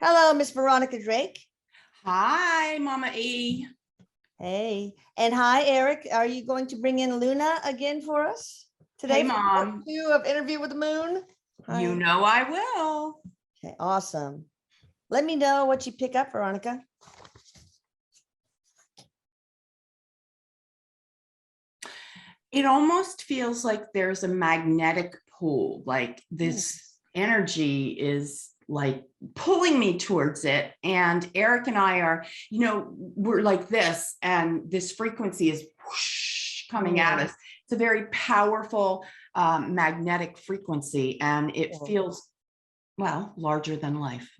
Hello, Miss Veronica Drake. Hi, Mama E. Hey, and hi, Erik. Are you going to bring in Luna again for us today Hey, for part Mom. 2 of Interview with the Moon? You Hi. know I will. Okay, awesome. Let me know what you pick up, Veronica. It almost feels like there's a magnetic pull, like this energy is like pulling me towards it. And Erik and I are, we're like this, and this frequency is whoosh, coming at us. It's a very powerful magnetic frequency, and it feels, well, larger than life.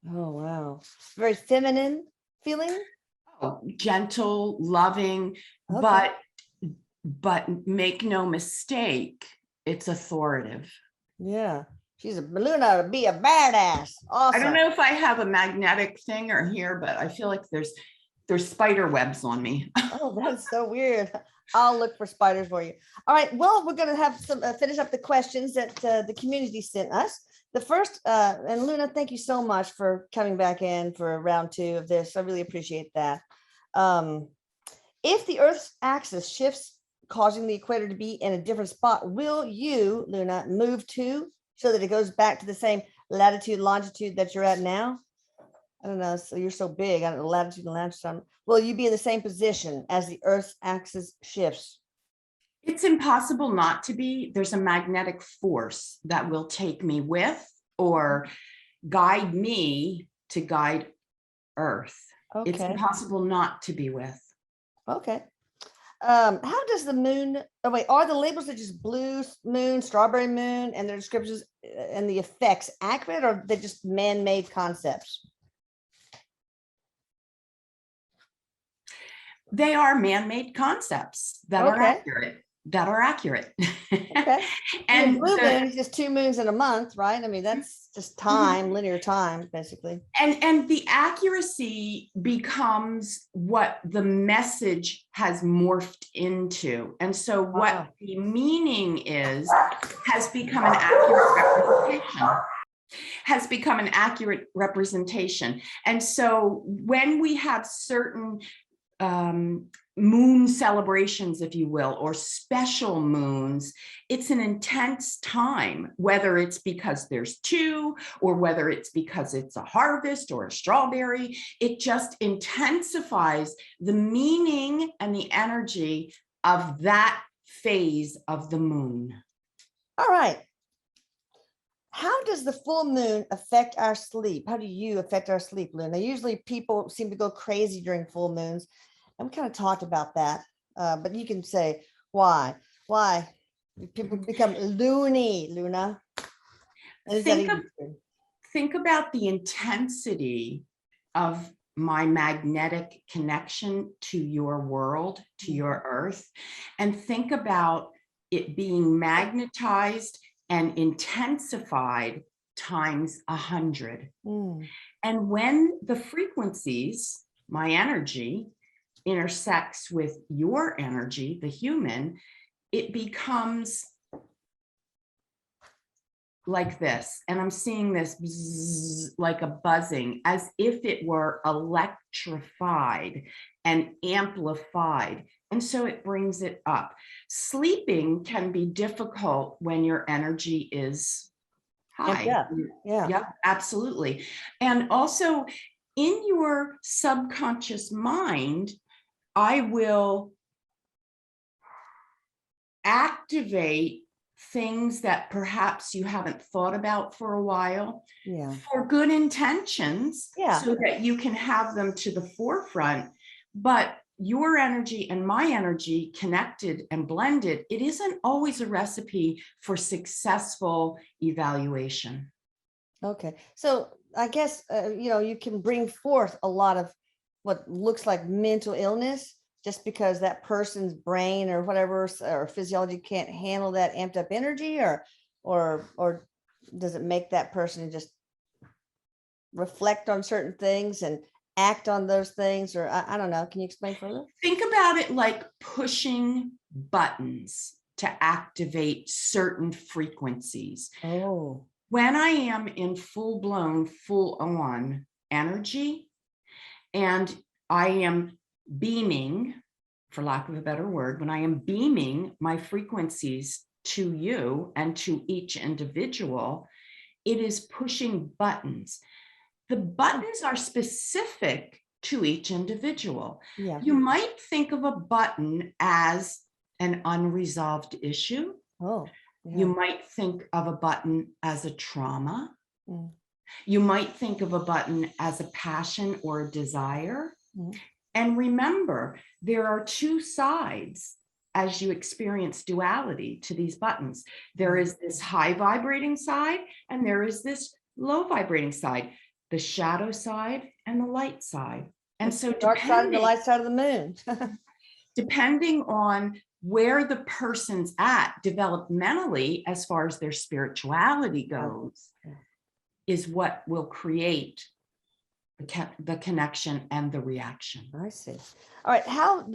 Oh, wow. Very feminine feeling? Oh, gentle, loving, Okay. but make no mistake, it's authoritative. Yeah. She's a Luna to be a badass. I don't Awesome. know if I have a magnetic thing or here, but I feel like there's spider webs on me. Oh, that's so weird. I'll look for spiders for you. All right. Well, we're going to have some finish up the questions that the community sent us. The first, and Luna, thank you so much for coming back in for round 2 of this. I really appreciate that. If the Earth's axis shifts, causing the equator to be in a different spot, will you, Luna, move to so that it goes back to the same latitude, longitude that you're at now? I don't know. So you're so big. I don't know, latitude and longitude. Will you be in the same position as the Earth's axis shifts? It's impossible not to be. There's a magnetic force that will take me with or guide me to guide Earth. It's Okay. impossible not to be with. Okay. How does the moon, oh wait, are the labels that just blue moon, strawberry moon, and their descriptions and the effects accurate, or are they just man-made concepts? They are man-made concepts that are Okay. accurate. Okay. And blue moon is just 2 moons in a month, right? I mean, that's just time, linear time, basically. and the accuracy becomes what the message has morphed into. And so what the meaning is has become an accurate representation. And so when we have certain moon celebrations, if you will, or special moons, it's an intense time, whether it's because there's 2 or whether it's because it's a harvest or a strawberry. It just intensifies the meaning and the energy of that phase of the moon. All right. How does the full moon affect our sleep? How do you affect our sleep, Luna? Usually people seem to go crazy during full moons. And we kind of talked about that, but you can say why people become loony, Luna. Think about the intensity of my magnetic connection to your world, to your Earth, and think about it being magnetized and intensified times 100. And when the frequencies, my energy, intersects with your energy, the human, it becomes like this. And I'm seeing this bzzz, like a buzzing, as if it were electrified and amplified. And so it brings it up. Sleeping can be difficult when your energy is high. Yeah. Yep, absolutely. And also in your subconscious mind, I will activate things that perhaps you haven't thought about for a while, for good intentions, so that you can have them to the forefront. But your energy and my energy connected and blended, it isn't always a recipe for successful evaluation. Okay. So I guess, you can bring forth a lot of what looks like mental illness just because that person's brain or whatever, or physiology can't handle that amped up energy, or does it make that person just reflect on certain things and act on those things? Or I don't know. Can you explain further? Think about it like pushing buttons to activate certain frequencies. Oh. When I am in full blown, full on energy, and I am beaming, for lack of a better word, when I am beaming my frequencies to you and to each individual, it is pushing buttons. The buttons are specific to each individual. Yeah. You might think of a button as an unresolved issue. Oh, You yeah. might think of a button as a trauma. Mm. You might think of a button as a passion or a desire. Mm. And remember, there are two sides as you experience duality to these buttons. There is this high vibrating side, and there is this low vibrating side, the shadow side and the light side. And so Dark side and the light side of the moon. depending on where the person's at developmentally, as far as their spirituality goes, is what will create the connection and the reaction. I see. All right. How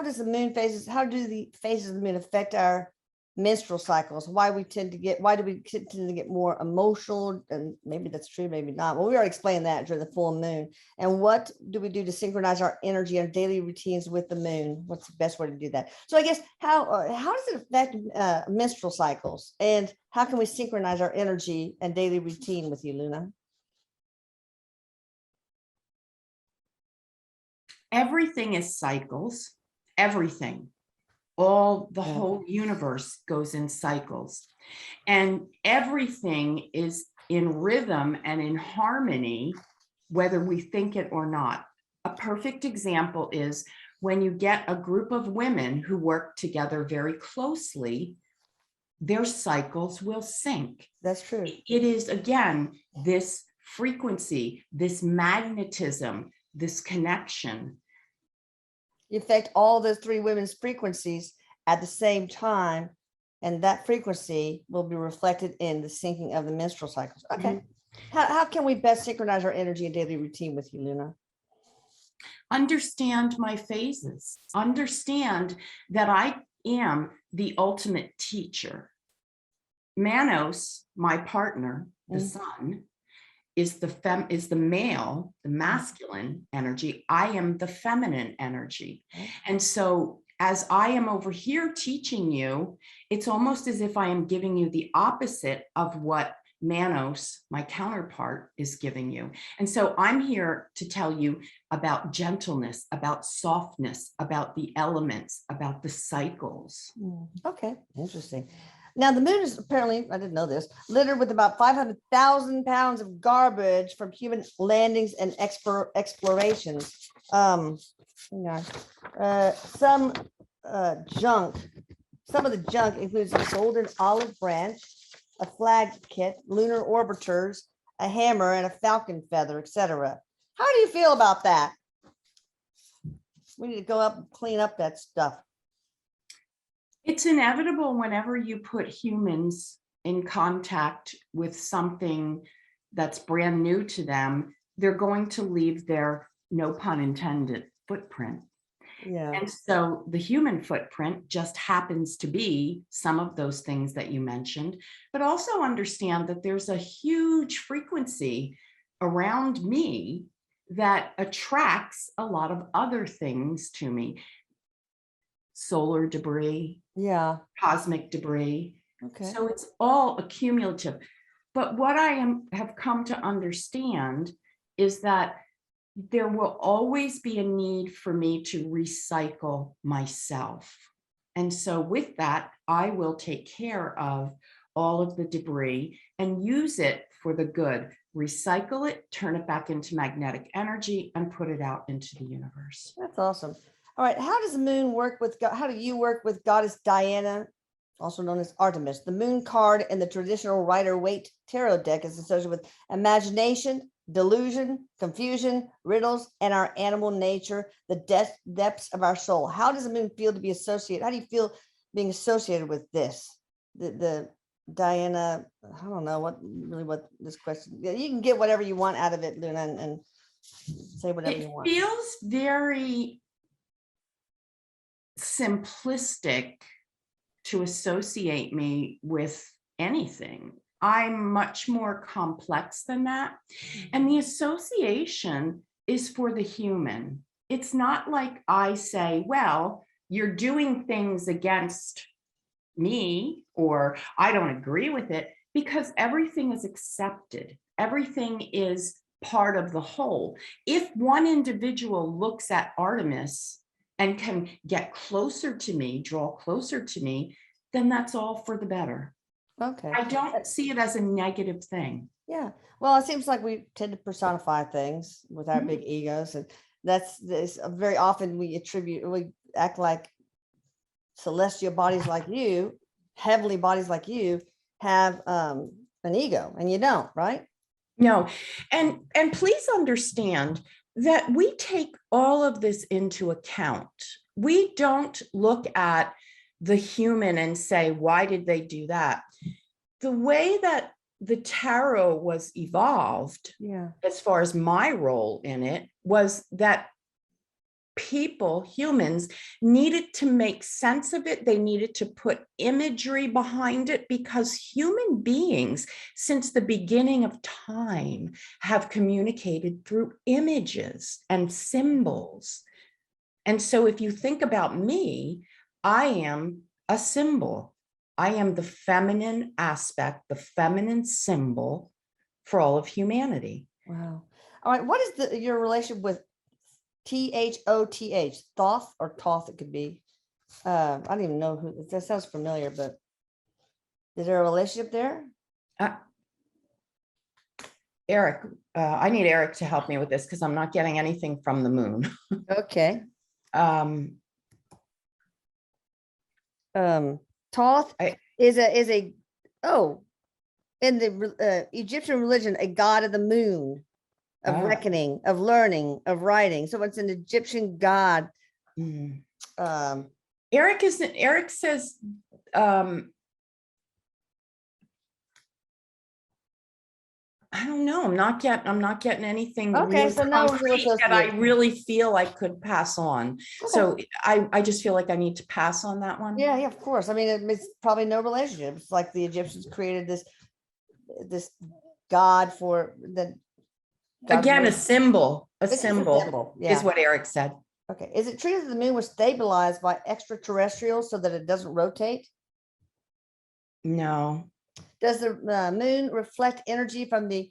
does the moon phases, how do the phases of the moon affect our menstrual cycles? Why do we tend to get more emotional? And maybe that's true, maybe not. Well, we already explained that during the full moon. And what do we do to synchronize our energy and daily routines with the moon? What's the best way to do that? So I guess how does it affect menstrual cycles? And how can we synchronize our energy and daily routine with you, Luna? Everything is cycles. Everything. The whole universe goes in cycles. And everything is in rhythm and in harmony, whether we think it or not. A perfect example is when you get a group of women who work together very closely, their cycles will sync. That's true. It is, again, this frequency, this magnetism, this connection. You affect all those three women's frequencies at the same time, and that frequency will be reflected in the syncing of the menstrual cycles. Okay. Mm-hmm. How can we best synchronize our energy and daily routine with you, Luna? Understand my phases. Understand that I am the ultimate teacher. Manos, my partner, the sun, is the male, the masculine energy. I am the feminine energy. And so as I am over here teaching you, it's almost as if I am giving you the opposite of what Manos, my counterpart, is giving you. And so I'm here to tell you about gentleness, about softness, about the elements, about the cycles. Okay, interesting. Now, the moon is apparently, I didn't know this, littered with about 500,000 pounds of garbage from human landings and explorations. Some junk. Some of the junk includes a golden olive branch, a flag kit, lunar orbiters, a hammer, and a falcon feather, etc. How do you feel about that? We need to go up and clean up that stuff. It's inevitable whenever you put humans in contact with something that's brand new to them, they're going to leave their, no pun intended, footprint. Yeah. And so the human footprint just happens to be some of those things that you mentioned, but also understand that there's a huge frequency around me that attracts a lot of other things to me. Solar debris, cosmic debris. Okay. So it's all accumulative. But what I have come to understand is that there will always be a need for me to recycle myself. And so with that, I will take care of all of the debris and use it for the good. Recycle it, turn it back into magnetic energy, and put it out into the universe. That's awesome. All right. How does the moon work with God? How do you work with goddess Diana, also known as Artemis? The moon card in the traditional Rider-Waite tarot deck is associated with imagination, delusion, confusion, riddles, and our animal nature, the depths of our soul. How does the moon feel to be associated? How do you feel being associated with this? The Diana, I don't know what this question, you can get whatever you want out of it, Luna, and say whatever you want. It feels very simplistic to associate me with anything. I'm much more complex than that. And the association is for the human. It's not like I say, well, you're doing things against me, or I don't agree with it, because everything is accepted. Everything is part of the whole. If one individual looks at Artemis and can get closer to me, draw closer to me, then that's all for the better. Okay. I don't see it as a negative thing. Yeah. Well, it seems like we tend to personify things with our big egos, and that's this very often we act like celestial bodies like you, heavenly bodies like you have an ego, and you don't, right? No, and please understand that we take all of this into account. We don't look at the human and say, why did they do that? The way that the tarot was evolved, as far as my role in it, was that people, humans, needed to make sense of it. They needed to put imagery behind it, because human beings, since the beginning of time, have communicated through images and symbols. And so if you think about me, I am a symbol. I am the feminine aspect, the feminine symbol for all of humanity. Wow. All right. What is your relationship with THOTH, Thoth or Toth? It could be. I don't even know who that sounds familiar, but is there a relationship there? Erik, I need Erik to help me with this because I'm not getting anything from the moon. Okay. Thoth is a in the Egyptian religion, a god of the moon, of reckoning, of learning, of writing. So it's an Egyptian god. Erik says I don't know. I'm not getting anything really so concrete that I really feel I could pass on. Okay. So I just feel like I need to pass on that one. Yeah, of course. I mean, it's probably no relationship. It's like the Egyptians created this god for the. Again, a symbol Yeah. is what Erik said. Okay. Is it true that the moon was stabilized by extraterrestrials so that it doesn't rotate? No. Does the moon reflect energy from the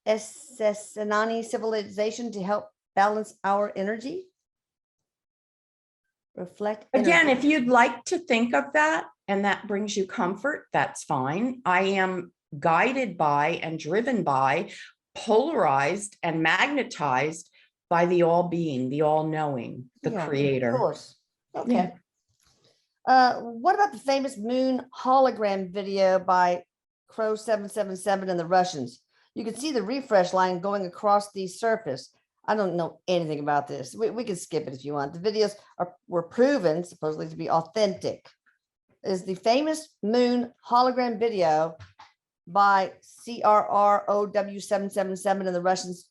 Ascension civilization to help balance our energy? Reflect energy. Again, if you'd like to think of that and that brings you comfort, that's fine. I am guided by and driven by, polarized and magnetized by the all-being, the all-knowing, the creator. Of course. Okay. What about the famous moon hologram video by Crow 777 and the Russians? You can see the refresh line going across the surface. I don't know anything about this. We can skip it if you want. The videos were proven supposedly to be authentic. Is the famous moon hologram video by CRROW777 and the Russians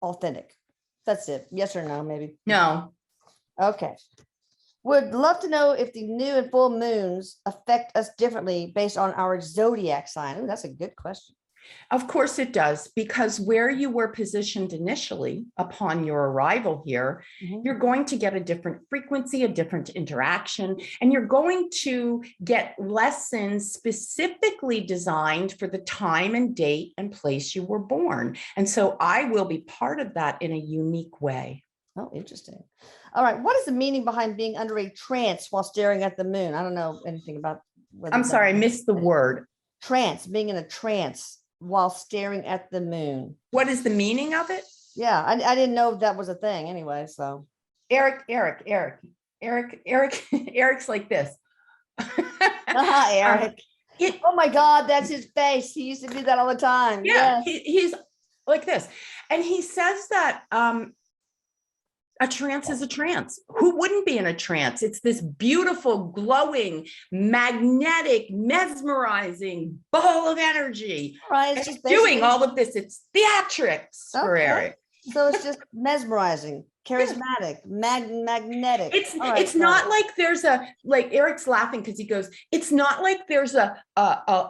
authentic? That's it. Yes or no, maybe? No. Okay. Would love to know if the new and full moons affect us differently based on our zodiac sign. Ooh, that's a good question. Of course it does, because where you were positioned initially upon your arrival here, you're going to get a different frequency, a different interaction, and you're going to get lessons specifically designed for the time and date and place you were born. And so I will be part of that in a unique way. Oh, interesting. All right. What is the meaning behind being under a trance while staring at the moon? I don't know anything about. I'm sorry, I missed the word. Trance, being in a trance while staring at the moon. What is the meaning of it? Yeah, I didn't know that was a thing anyway. So Erik's like this. Erik. Oh my God, that's his face. He used to do that all the time. Yeah, he's like this. And he says that a trance is a trance. Who wouldn't be in a trance? It's this beautiful, glowing, magnetic, mesmerizing ball of energy. Right. It's just doing all of this. It's theatrics for Erik. So it's just mesmerizing. charismatic, magnetic. It's All right, it's got not it. like there's a, like Eric's laughing because he goes, it's not like there's a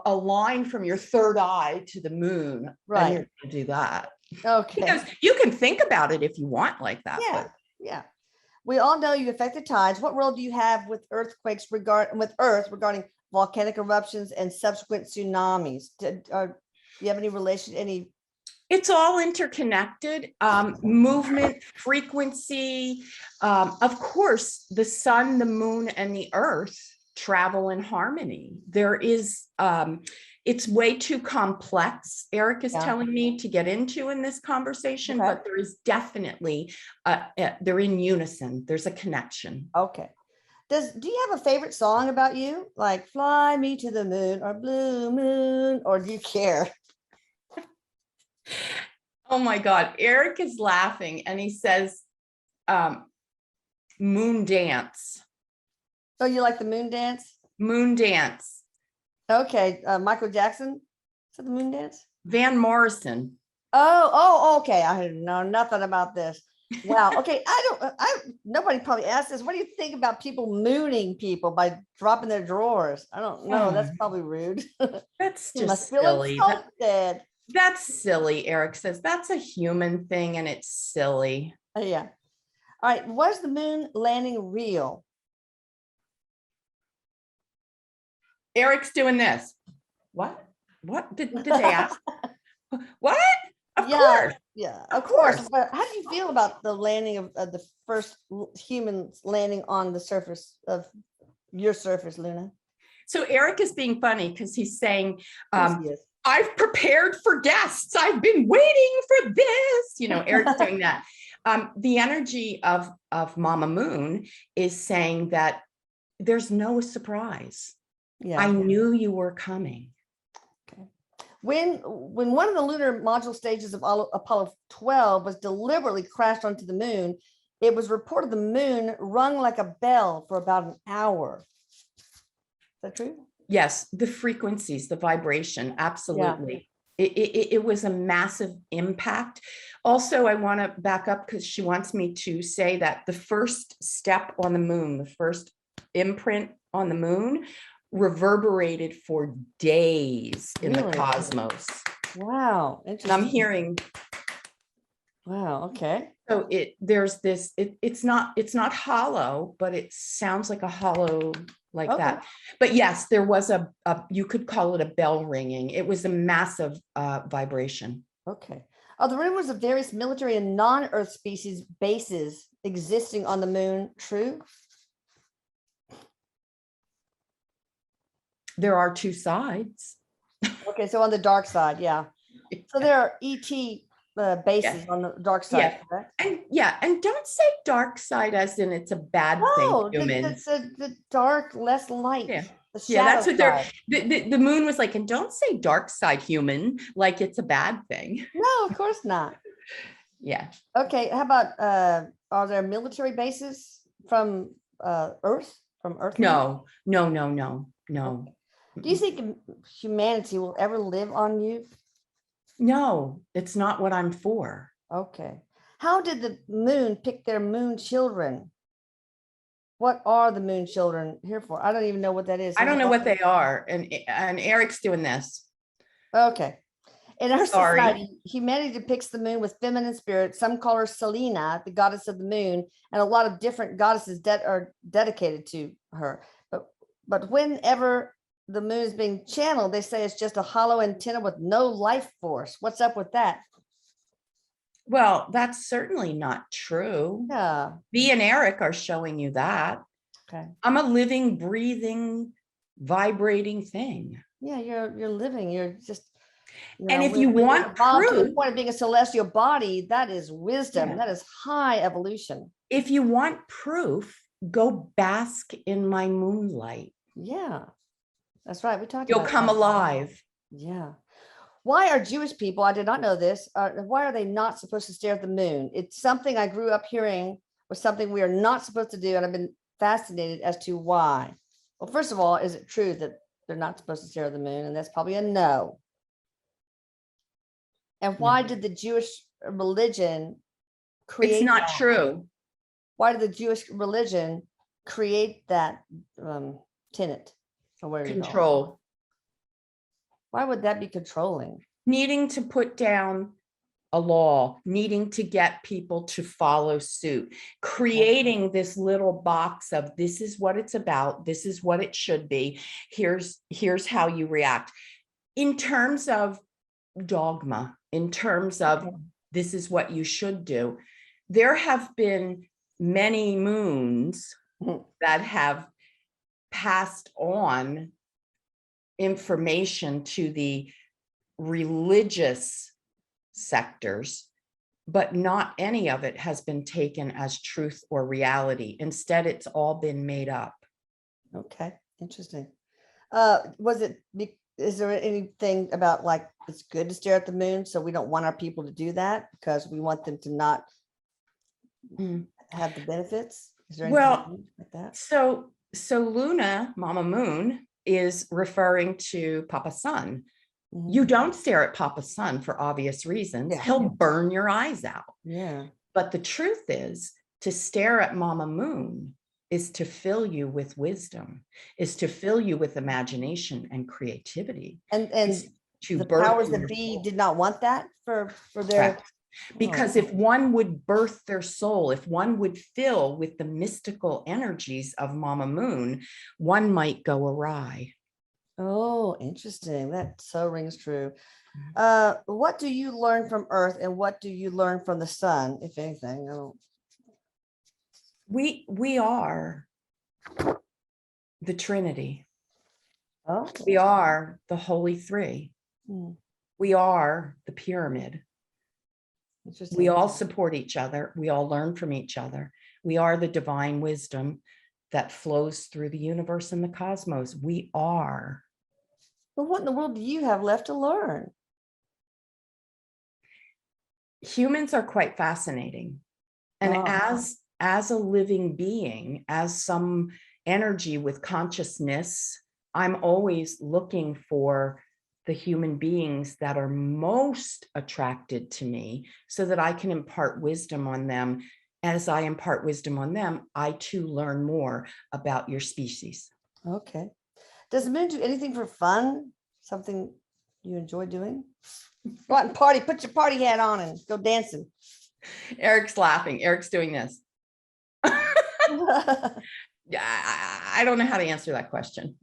line from your third eye to the moon, and Right. you're gonna do that. He Okay. goes, you can think about it if you want like that, Yeah. but Yeah. We all know you affect the tides. What role do you have with earthquakes regarding volcanic eruptions and subsequent tsunamis? Do you have any relation? Any? it's all interconnected. Movement, frequency. Of course, the sun, the moon, and the earth travel in harmony. There is, it's way too complex, Erik is Yeah. telling me, to get into in this conversation, Okay. but there is definitely, they're in unison. There's a connection. Okay. Do you have a favorite song about you? Like Fly Me to the Moon or Blue Moon, or do you care? Oh my God, Erik is laughing and he says, moon dance. Oh, you like the moon dance? Moon dance. Okay. Michael Jackson. Is that the moon dance? Van Morrison. Oh, okay. I know nothing about this. Wow. Okay. Nobody probably asked this. What do you think about people mooning people by dropping their drawers? I don't know. That's probably rude. That's You must just feel silly. insulted. That's silly, Erik says. That's a human thing and it's silly. Yeah. All right. Was the moon landing real? Eric's doing this. What? What did they ask? What? Of course. Yeah, Of of course. course. But how do you feel about the landing of the first humans landing on the surface of your surface, Luna? So Erik is being funny because he's saying, Yes, he is. I've prepared for guests. I've been waiting for this. You know, Eric's doing that. The energy of Mama Moon is saying that there's no surprise. Yeah. I knew you were coming. When one of the lunar module stages of Apollo 12 was deliberately crashed onto the moon, it was reported the moon rung like a bell for about an hour. Is that true? Yes, the frequencies, the vibration, absolutely. Yeah. It was a massive impact. Also, I want to back up because she wants me to say that the first step on the moon, the first imprint on the moon, reverberated for days in the cosmos. Wow. And I'm hearing. Wow. Okay. So there's this, it's not hollow, but it sounds like a hollow like that. But yes, there was a, you could call it a bell ringing. It was a massive vibration. Okay. Are the rumors of various military and non-Earth species bases existing on the moon true? There are two sides. Okay, so on the dark side, yeah. So there are ET bases on the dark side, correct? And don't say dark side as in it's a bad thing. Humans. The dark, less light. Yeah. That's what they're. The moon was like, and don't say dark side human like it's a bad thing. No, of course not. Yeah. Okay. How about are there military bases from Earth? From Earth? No. Do you think humanity will ever live on you? No, it's not what I'm for. Okay. How did the moon pick their moon children? What are the moon children here for? I don't even know what that is. I don't know what they are. And Erik's doing this. Okay. In our society, humanity depicts the moon with feminine spirit. Some call her Selena, the goddess of the moon, and a lot of different goddesses that are dedicated to her. But whenever the moon is being channeled, they say it's just a hollow antenna with no life force. What's up with that? Well, that's certainly not true. Yeah. Me and Erik are showing you that. Okay. I'm a living, breathing, vibrating thing. Yeah, you're living. You're just. And if you want proof, to the point of being a celestial body, that is wisdom. Yeah. That is high evolution. If you want proof, go bask in my moonlight. Yeah, that's right. We talked. You'll come alive. Yeah. Why are Jewish people, I did not know this, why are they not supposed to stare at the moon? It's something I grew up hearing was something we are not supposed to do. And I've been fascinated as to why. Well, first of all, is it true that they're not supposed to stare at the moon? And that's probably a no. And why did the Jewish religion create It's not that? true. Why did the Jewish religion create that tenet? Or whatever you call it? Control. Why would that be controlling? Needing to put down a law, needing to get people to follow suit, creating this little box of this is what it's about, this is what it should be, here's how you react. In terms of dogma, in terms of this is what you should do, there have been many moons that have passed on information to the religious sectors, but not any of it has been taken as truth or reality. Instead, it's all been made up. Okay, interesting. Is there anything about like it's good to stare at the moon, so we don't want our people to do that because we want them to not have the benefits? Is there anything like that? So Luna, Mama Moon, is referring to Papa Sun. You don't stare at Papa Sun for obvious reasons. Yeah. He'll burn your eyes out. Yeah. But the truth is, to stare at Mama Moon is to fill you with wisdom, is to fill you with imagination and creativity. And to the birth powers your that be soul. did not want that for their. Correct. Because if one would birth their soul, if one would fill with the mystical energies of Mama Moon, one might go awry. Oh, interesting. That so rings true. What do you learn from Earth and what do you learn from the sun, if anything? We are the Trinity. Oh, We are the Holy Three. We are the pyramid. interesting. We all support each other. We all learn from each other. We are the divine wisdom that flows through the universe and the cosmos. We are. Well, what in the world do you have left to learn? Humans are quite fascinating. And as a living being, as some energy with consciousness, I'm always looking for the human beings that are most attracted to me so that I can impart wisdom on them. As I impart wisdom on them, I too learn more about your species. Okay. Does the moon do anything for fun? Something you enjoy doing? Go out and party, put your party hat on and go dancing. Eric's laughing. Eric's doing this. Yeah, I don't know how to answer that question.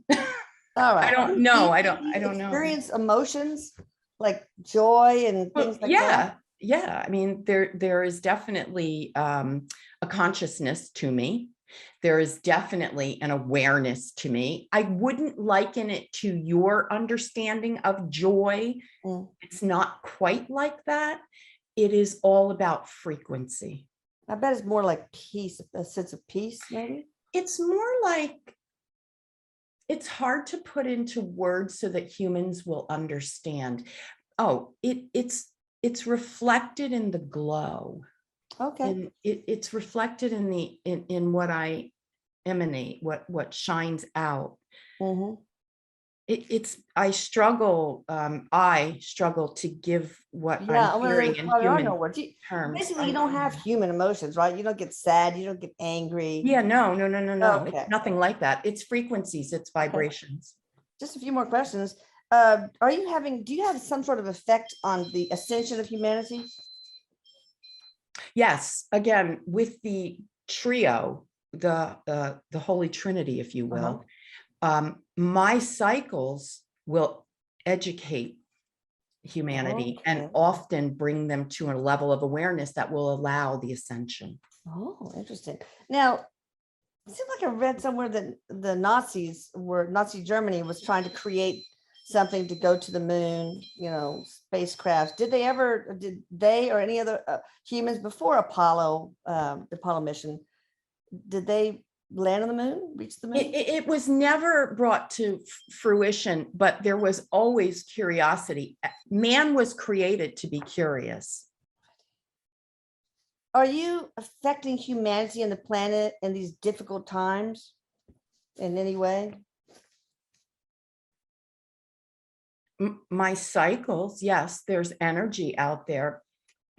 All right. I don't know. I Do don't know. Experience emotions like joy and things like that. Yeah. I mean, there is definitely a consciousness to me. There is definitely an awareness to me. I wouldn't liken it to your understanding of joy. It's not quite like that. It is all about frequency. I bet it's more like peace, a sense of peace, maybe. It's more like, it's hard to put into words so that humans will understand. Oh, it's reflected in the glow. Okay. And it's reflected in what I emanate, what shines out. I struggle to give what I'm hearing in human terms. Basically, you don't have human emotions, right? You don't get sad, you don't get angry. Yeah, no. Okay. It's nothing like that. It's frequencies, it's vibrations. Just a few more questions. Do you have some sort of effect on the ascension of humanity? Yes, again, with the trio, the Holy Trinity, if you will, my cycles will educate humanity and often bring them to a level of awareness that will allow the ascension. Oh, interesting. Now, it seems like I read somewhere that the Nazi Germany was trying to create something to go to the moon, spacecrafts. Did they or any other humans before Apollo, the Apollo mission, did they land on the moon, reach the moon? It was never brought to fruition, but there was always curiosity. Man was created to be curious. Are you affecting humanity and the planet in these difficult times in any way? My cycles, yes, there's energy out there.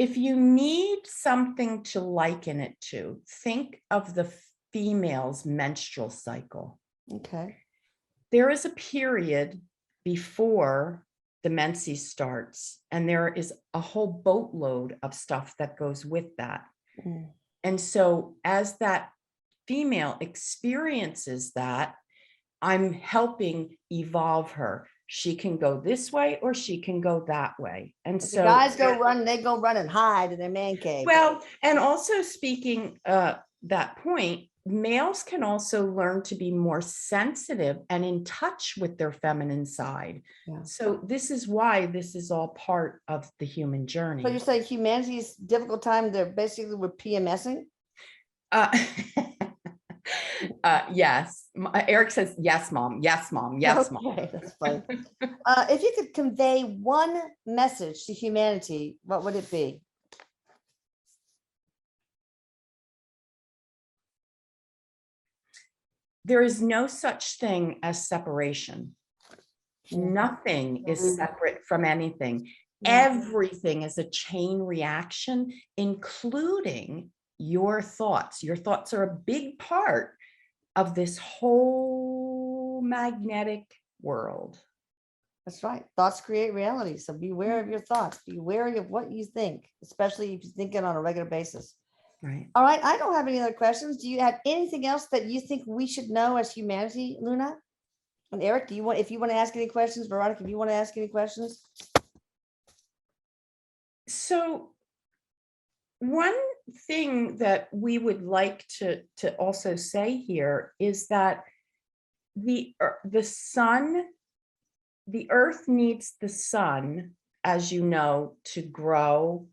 If you need something to liken it to, think of the female's menstrual cycle. Okay. There is a period before the menses starts, and there is a whole boatload of stuff that goes with that. Mm. And so as that female experiences that, I'm helping evolve her. She can go this way or she can go that way. And The so guys go run, they go run and hide in their man cave. well, and also speaking that point, males can also learn to be more sensitive and in touch with their feminine side. Yeah. So this is why this is all part of the human journey. So you say humanity's difficult time, they're basically we're PMSing? Uh, yes. Erik says, yes, mom. Yes, mom. Yes, mom. Okay, that's funny. If you could convey one message to humanity, what would it be? There is no such thing as separation. Nothing is separate from anything. Everything is a chain reaction, including your thoughts. Your thoughts are a big part of this whole magnetic world. That's right. Thoughts create reality. So beware of your thoughts. Be wary of what you think, especially if you think it on a regular basis. Right. All right. I don't have any other questions. Do you have anything else that you think we should know as humanity, Luna? And Erik, do you want, if you want to ask any questions, Veronica, if you want to ask any questions? So one thing that we would like to also say here is that the sun, the earth needs the sun, as you know, to grow,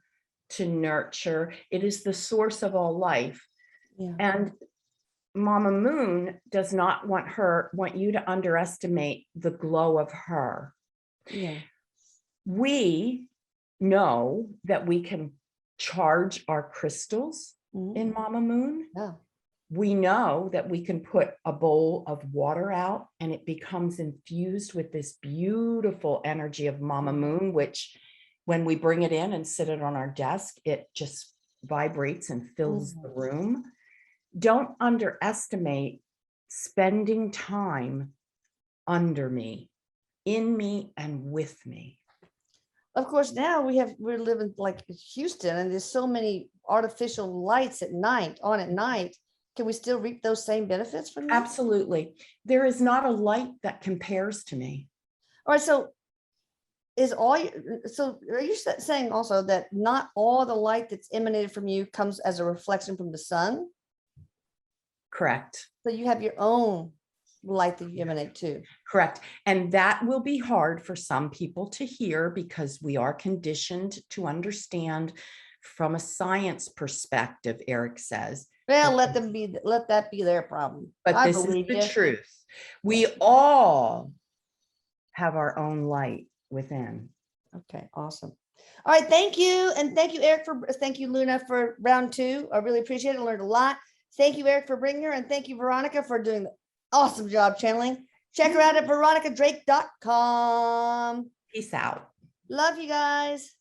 to nurture. It is the source of all life. Yeah. And Mama Moon does not want you to underestimate the glow of her. Yeah. We know that we can charge our crystals Mhm. in Mama Moon. Yeah. We know that we can put a bowl of water out and it becomes infused with this beautiful energy of Mama Moon, which when we bring it in and sit it on our desk, it just vibrates and fills the room. Don't underestimate spending time under me, in me, and with me. Of course, now we're living like Houston, and there's so many artificial lights at night, on at night. Can we still reap those same benefits from that? Absolutely. There is not a light that compares to me. All right. So are you saying also that not all the light that's emanated from you comes as a reflection from the sun? Correct. So you have your own light that you emanate too. Correct. And that will be hard for some people to hear because we are conditioned to understand from a science perspective, Erik says. Well, let that be their problem. But this is the truth. We all have our own light within. Okay, awesome. All right, thank you. And thank you, Erik, thank you, Luna, for round 2. I really appreciate it. I learned a lot. Thank you, Erik, for bringing her, and thank you, Veronica, for doing the awesome job channeling. Check her out at veronicadrake.com. Peace out. Love you guys.